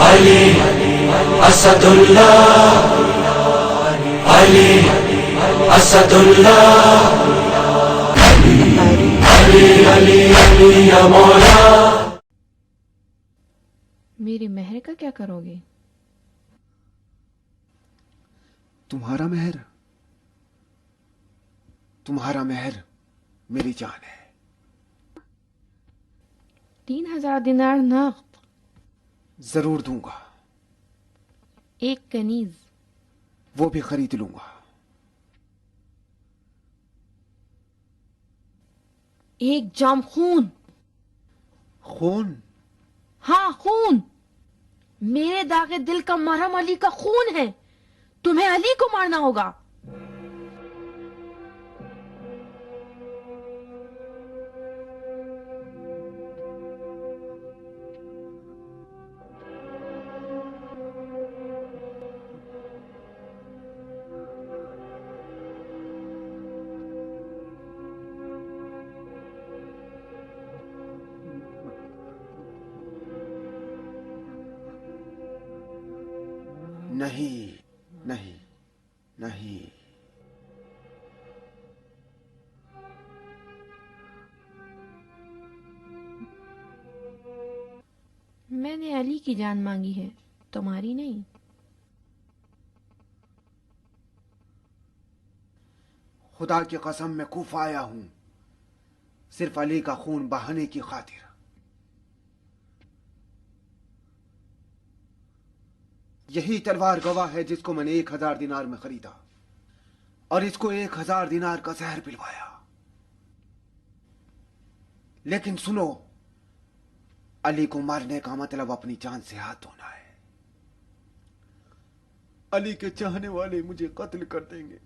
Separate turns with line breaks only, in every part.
علی اسد اللہ، علی اسد اللہ، علی علی علی یا مولا۔
میری مہر کا کیا کرو گے؟
تمہارا مہر، تمہارا مہر میری جان ہے۔
3000 دینار نقد؟
ضرور دوں گا۔
1 کنیز؟
وہ بھی خرید لوں گا۔
1 جام خون؟
خون؟
ہاں خون، میرے داغ دل کا مرہم علی کا خون ہے، تمہیں علی کو مارنا ہوگا۔
نہیں نہیں نہیں،
میں نے علی کی جان مانگی ہے، تمہاری نہیں۔
خدا کی قسم میں کوفہ آیا ہوں صرف علی کا خون بہانے کی خاطر۔ یہی تلوار گواہ ہے جس کو میں نے 1000 دینار میں خریدا اور اس کو 1000 دینار کا زہر پلوایا۔ لیکن سنو، علی کو مارنے کا مطلب اپنی جان سے ہاتھ دھونا ہے۔ علی کے چاہنے والے مجھے قتل کر دیں گے۔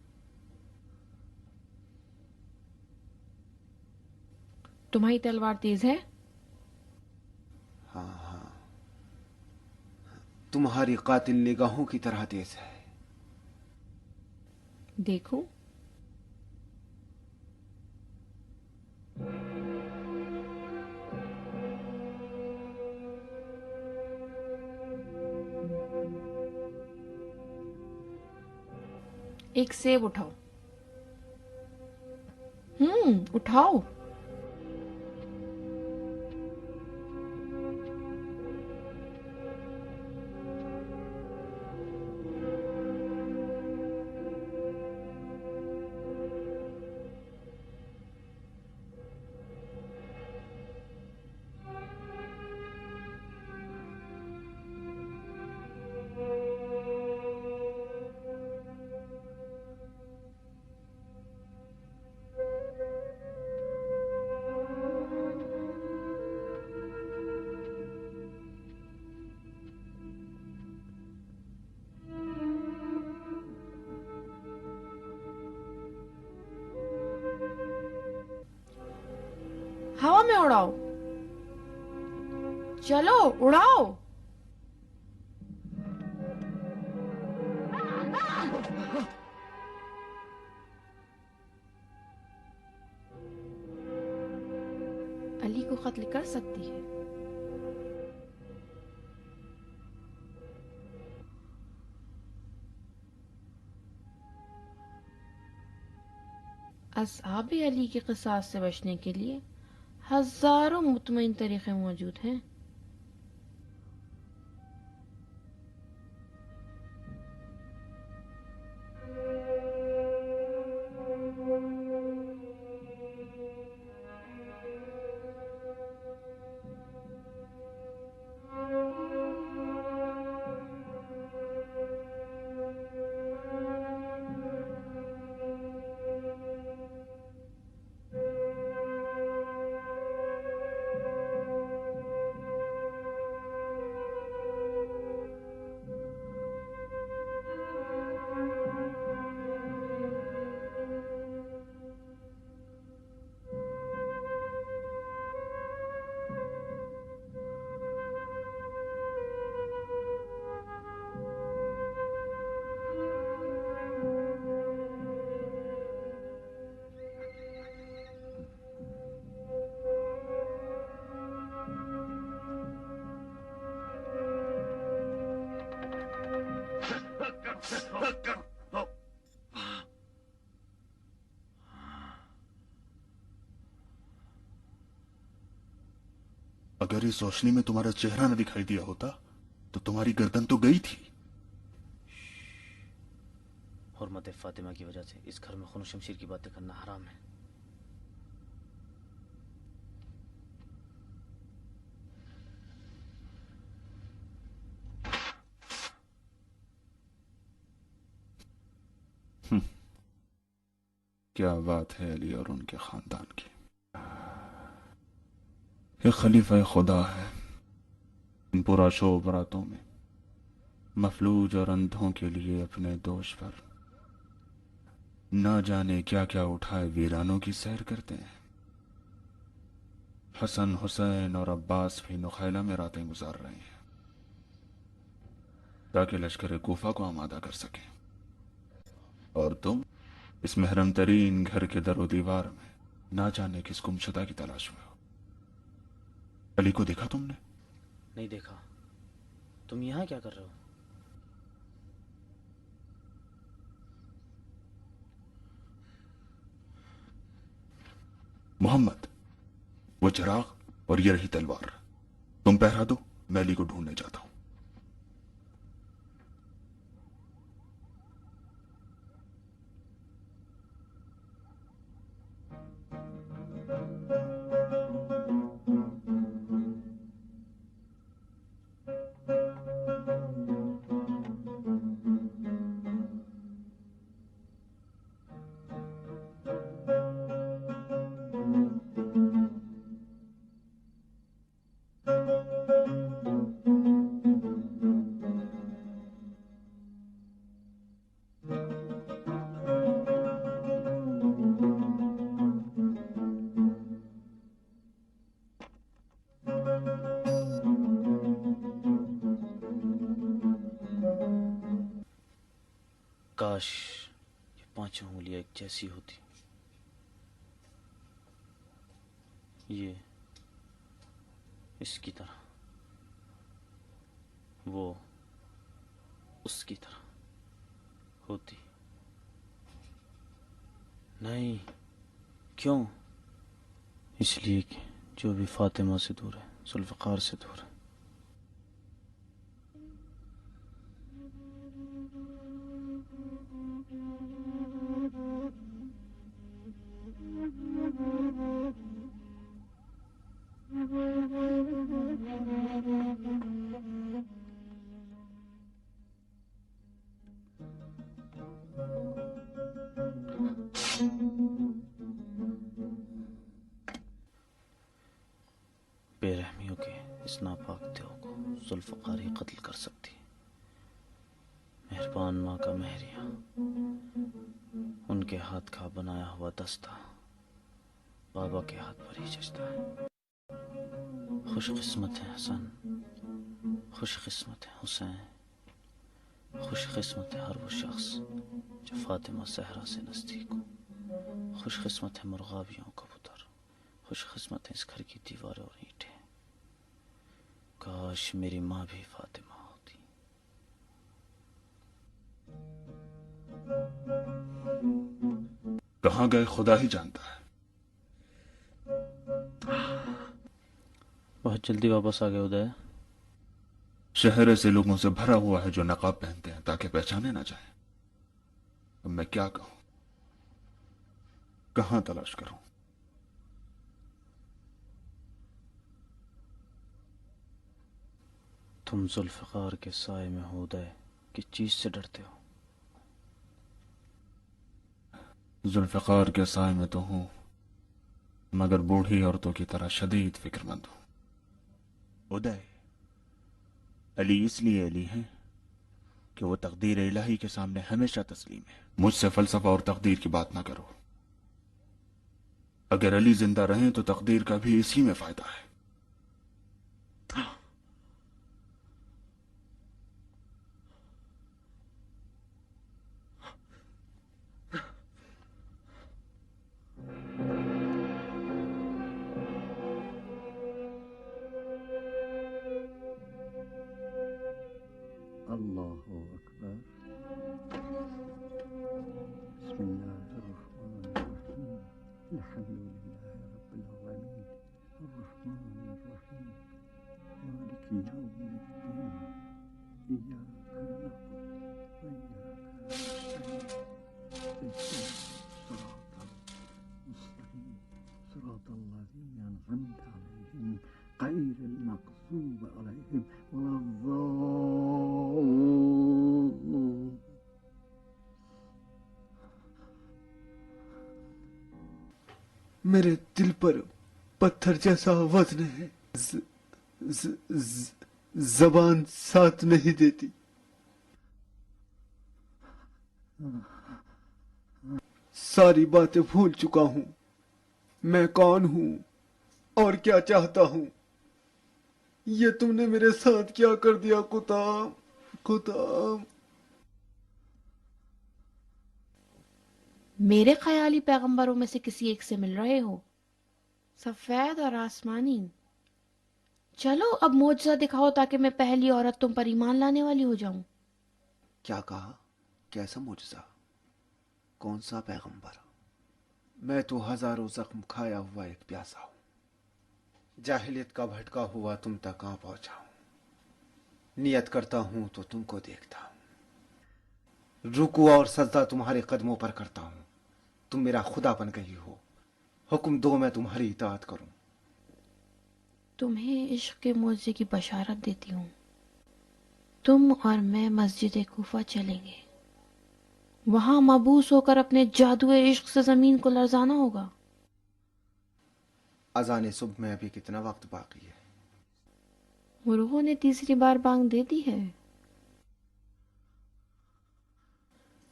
تمہاری تلوار تیز ہے؟
ہاں ہاں، تمہاری قاتل نگاہوں کی طرح تیز ہے۔
دیکھو۔ ایک سیب اٹھاؤ۔ اٹھاؤ۔ ہوا میں اڑاؤ، چلو اڑاؤ۔ علی کو قتل کر سکتی ہے۔ اصحاب علی کے قصاص سے بچنے کے لیے ہزاروں مطمئن طریقے موجود ہیں۔
अगर इस रोशनी में तुम्हारा चेहरा न दिखाई दिया होता तो तुम्हारी गर्दन तो गई थी।
हुर्मत फातिमा की वजह से इस घर में खून शमशीर की बातें करना हराम है।
क्या बात है अली और उनके खानदान की। ये खलीफा खुदा है। इन पुराशो बरातों में मफलूज और अंधों के लिए अपने दोष पर ना जाने क्या क्या उठाए वीरानों की सैर करते हैं। हसन, हुसैन और अब्बास भी नुखैला में रातें गुजार रहे हैं ताकि लश्कर कूफा को आमादा कर सकें। और तुम इस महरम तरीन घर के दरो दीवार में ना जाने किस गुमशुदा की तलाश में हो। अली को देखा तुमने?
नहीं देखा। तुम यहाँ क्या कर रहे हो?
मोहम्मद, वो चिराग और ये रही तलवार। तुम पहरा दो, मैं अली को ढूंढने जाता हूं।
काश ये पांचों उंगलियां एक जैसी होती। ये इसकी तरह, वो उसकी तरह होती। नहीं, क्यों? इसलिए कि जो भी फातिमा से दूर है जुल्फ़िकार से दूर है। बेरहमियों के इस नापाक देव को जुल्फ़िकार ही कत्ल कर सकती। मेहरबान माँ का महरिया, उनके हाथ का बनाया हुआ दस्ता बाबा के हाथ पर ही जचता है। खुश किस्मत है हसन, खुश किस्मत है हुसैन, खुश किस्मत है हर वो शख्स जो फातिमा ज़हरा से नज़दीक हो। खुश किस्मत है मुर्गाबियों कबूतर, खुश किस्मत है इस घर की दीवारें और ईंटें। काश मेरी माँ भी फातिमा होती।
कहां गए खुदा ही जानता है।
बहुत जल्दी वापस आ गए उदय।
शहर ऐसे लोगों से भरा हुआ है जो नकाब पहनते हैं ताकि पहचाने ना जाए। अब मैं क्या कहूं, कहां तलाश करूं?
तुम जुल्फ़िकार के साए में हो उदय, किस चीज से डरते हो?
जुल्फ़िकार के साए में तो हूं, मगर बूढ़ी औरतों की तरह शदीद फिक्रमंद हूं। उदय, अली इसलिए अली हैं कि वो तकदीर इलाही के सामने हमेशा तस्लीम है। मुझसे फलसफा और तकदीर की बात ना करो। अगर अली जिंदा रहें तो तकदीर का भी इसी में फायदा है।
अल्लाहु अकबर। بسم الله الرحمن الرحيم الحمد لله رب العالمين الرحمن الرحيم مالك يوم الدين إياك نعبد وإياك نستعين اهدنا الصراط المستقيم صراط الذين أنعمت عليهم غير المغضوب عليهم ولا الضالين.
मेरे दिल पर पत्थर जैसा वजन है, जबान साथ नहीं देती। सारी बातें भूल चुका हूँ। मैं कौन हूँ और क्या चाहता हूँ। ये तुमने मेरे साथ क्या कर दिया कुताम, कुताम।
मेरे ख्याली पैगंबरों में से किसी एक से मिल रहे हो, सफेद और आसमानी। चलो अब मोजज़ा दिखाओ ताकि मैं पहली औरत तुम पर ईमान लाने वाली हो जाऊं।
क्या कहा? कैसा मुझसा? कौन सा पैगंबर? मैं तो हजारों जख्म खाया हुआ एक प्यासा हूं। जाहिलियत का भटका हुआ तुम तक आ पहुंचा हूं। नियत करता हूं तो तुमको देखता हूं। रुकू और सजदा तुम्हारे कदमों पर करता हूं। तुम मेरा खुदा बन गई हो। हुक्म दो मैं तुम्हारी इताअत करूं।
तुम्हें इश्क के मोजे की बशारत देती हूँ। तुम और मैं मस्जिद कूफा चलेंगे। वहां मबूस होकर अपने जादुए इश्क से जमीन को लरजाना होगा।
अजान सुबह में अभी कितना वक्त बाकी है?
मुर्गों ने तीसरी बार बांग दे दी है।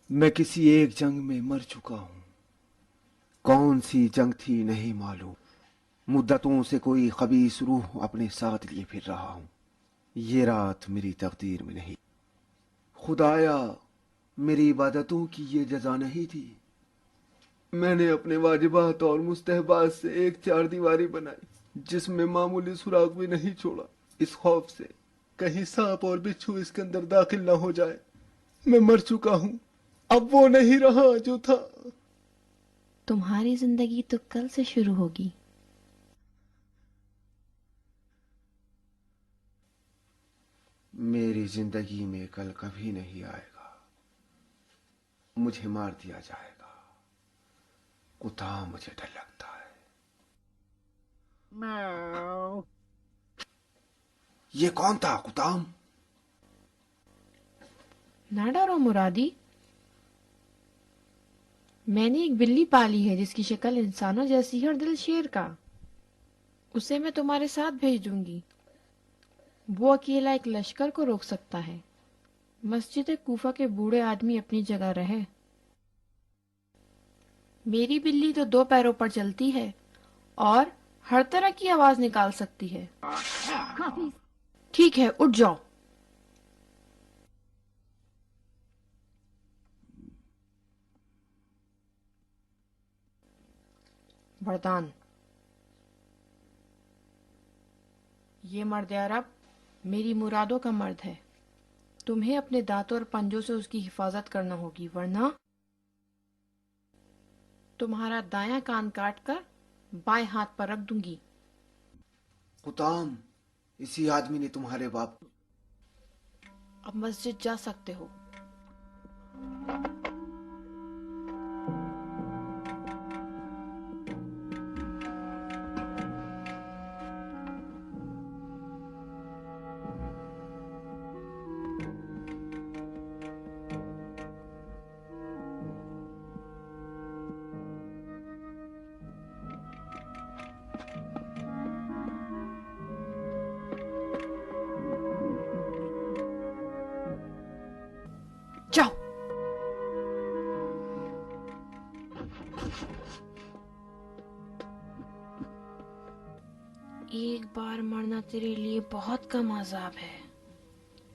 मैं किसी एक जंग में मर चुका हूं। कौन सी जंग थी नहीं मालूम। मुद्दतों से कोई खबीस रूह अपने साथ लिए फिर रहा हूं। ये रात मेरी तकदीर में नहीं। खुदाया, मेरी इबादतों की ये जजा नहीं थी। मैंने अपने वाजिबात और मुस्तहबात से एक चार दीवारी बनाई जिसमें मामूली सुराग भी नहीं छोड़ा, इस खौफ से कहीं सांप और बिच्छू इसके अंदर दाखिल ना हो जाए। मैं मर चुका हूं। अब वो नहीं रहा जो था।
तुम्हारी जिंदगी तो कल से शुरू होगी।
मेरी जिंदगी में कल कभी नहीं आएगा। मुझे मार दिया जाएगा। कुत्ता मुझे डर लगता है। ये कौन था कुताम?
ना डरो मुरादी, मैंने एक बिल्ली पाली है जिसकी शक्ल इंसानों जैसी है और दिल शेर का। उसे मैं तुम्हारे साथ भेज दूंगी। वो अकेला एक लश्कर को रोक सकता है। मस्जिद कूफा के बूढ़े आदमी अपनी जगह रहे। मेरी बिल्ली तो दो पैरों पर चलती है और हर तरह की आवाज निकाल सकती है। ठीक है, उठ जाओ। वरदान। ये मर्द अरब मेरी मुरादों का मर्द है। तुम्हें अपने दांतों और पंजों से उसकी हिफाजत करना होगी, वरना तुम्हारा दायां कान काट कर बाएं हाथ पर रख दूंगी।
कुताम, इसी आदमी ने तुम्हारे बाप।
अब मस्जिद जा सकते हो। जाओ। एक बार मरना तेरे लिए बहुत कम अजाब है।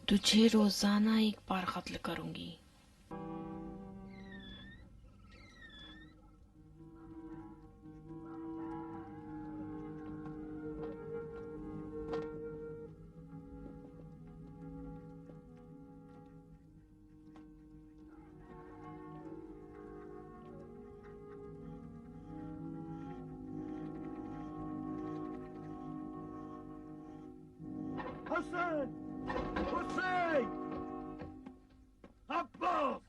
तुझे रोजाना एक बार कत्ल करूंगी।
حسین حسین عباس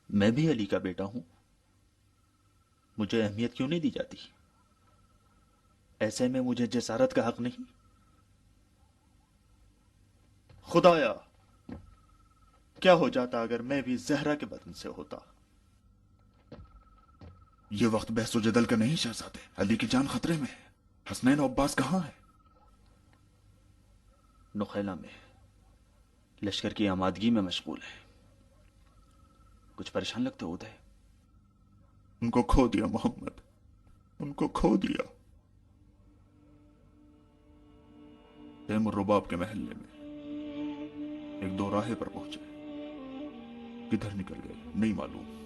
میں بھی علی کا بیٹا ہوں، مجھے اہمیت کیوں نہیں دی جاتی؟ ایسے میں مجھے جسارت کا حق نہیں؟ خدایا کیا ہو جاتا اگر میں بھی زہرا کے بدن سے ہوتا؟ یہ وقت بحث و جدل کا نہیں شہزادے، علی کی جان خطرے میں ہے۔ حسنین و عباس کہاں ہے؟ نخیلا میں لشکر کی آمادگی میں مشغول ہے۔ کچھ پریشان لگتے ہو ادے؟ ان کو کھو دیا محمد، ان کو کھو دیا۔ تیمور رباب کے محلے میں ایک دو راہے پر پہنچے، کدھر نکل گئے نہیں معلوم۔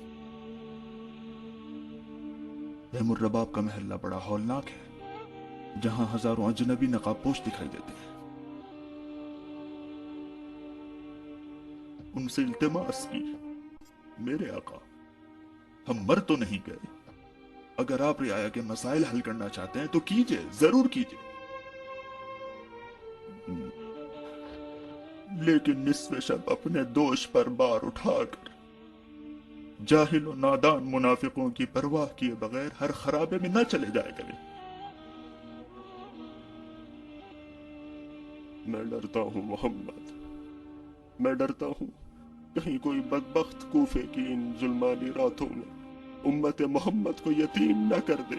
تیمور رباب کا محلہ بڑا ہولناک ہے، جہاں ہزاروں اجنبی نقاب پوش دکھائی دیتے ہیں۔ ان سے التماس کی، میرے آقا ہم مر تو نہیں گئے، اگر آپ رعایا کے مسائل حل کرنا چاہتے ہیں تو کیجئے، ضرور کیجئے، لیکن نصف شب اپنے دوش پر بار اٹھا کر جاہل و نادان منافقوں کی پرواہ کیے بغیر ہر خرابے میں نہ چلے جائے کریں۔ میں ڈرتا ہوں محمد، میں ڈرتا ہوں کہیں کوئی بدبخت کوفے کی ان ظلمانی راتوں میں امت محمد کو یتیم نہ کر دے۔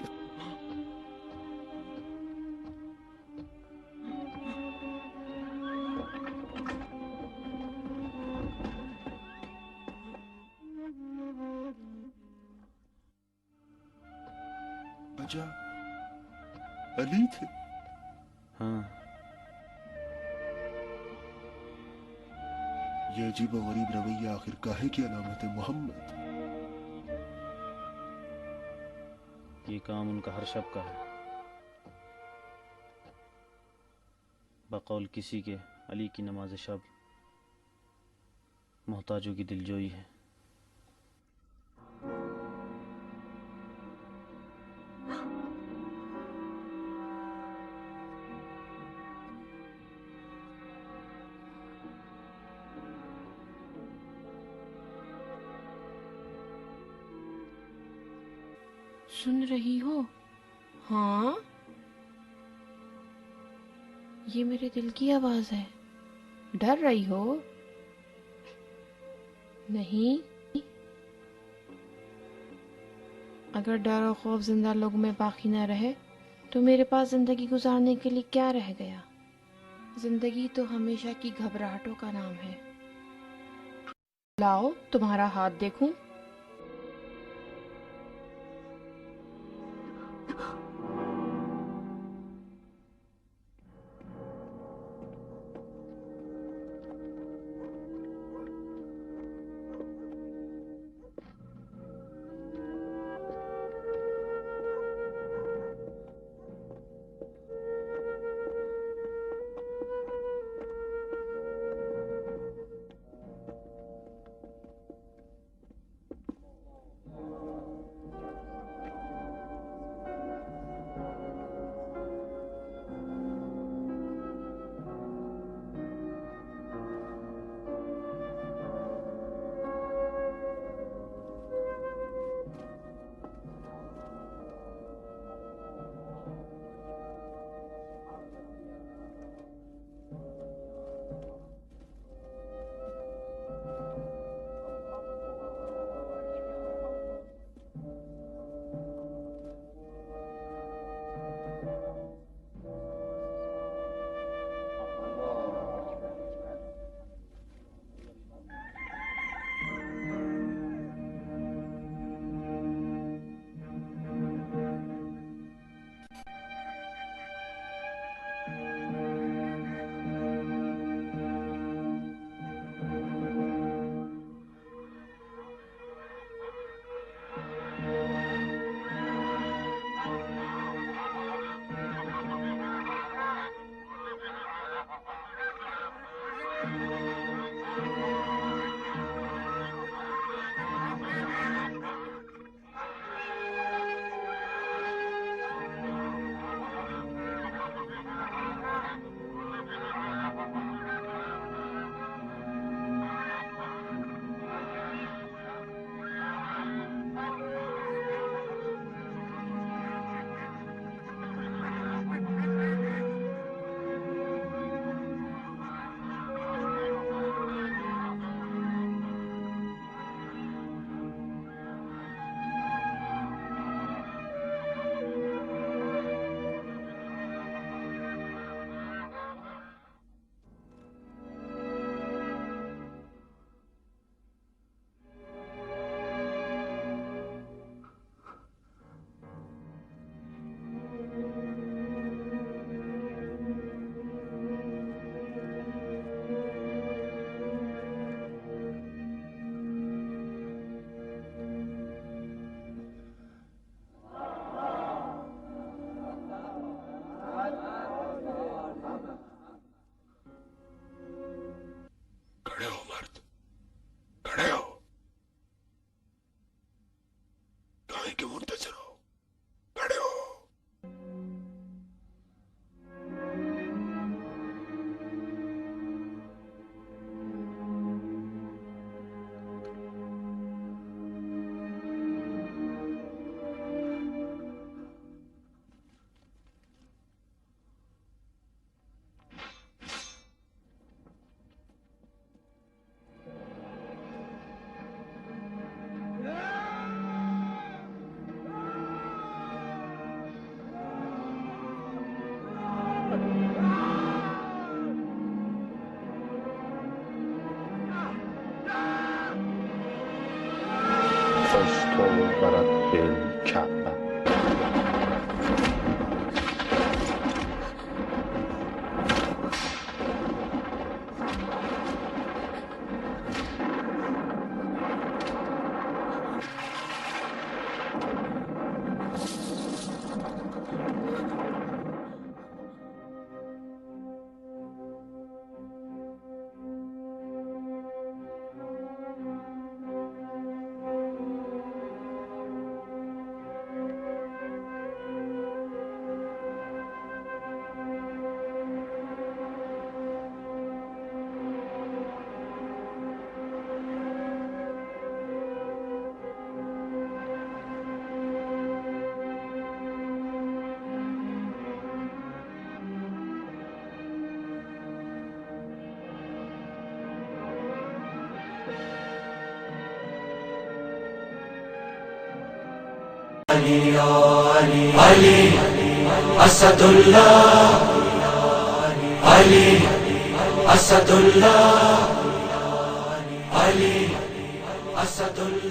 اچھا علی تھے؟
ہاں،
یہ عجیب و غریب رویہ آخر کاہے کی علامت ہے محمد؟
یہ کام ان کا ہر شب کا ہے، بقول کسی کے علی کی نماز شب محتاجوں کی دلجوئی ہے۔
سن رہی ہو؟ ہاں، یہ میرے دل کی آواز ہے۔ ڈر رہی ہو؟ نہیں، اگر ڈر و خوف زندہ لوگوں میں باقی نہ رہے تو میرے پاس زندگی گزارنے کے لیے کیا رہ گیا؟ زندگی تو ہمیشہ کی گھبراہٹوں کا نام ہے۔ لاؤ تمہارا ہاتھ دیکھوں۔
علی اسد اللہ علی اسد اللہ علی اسد اللہ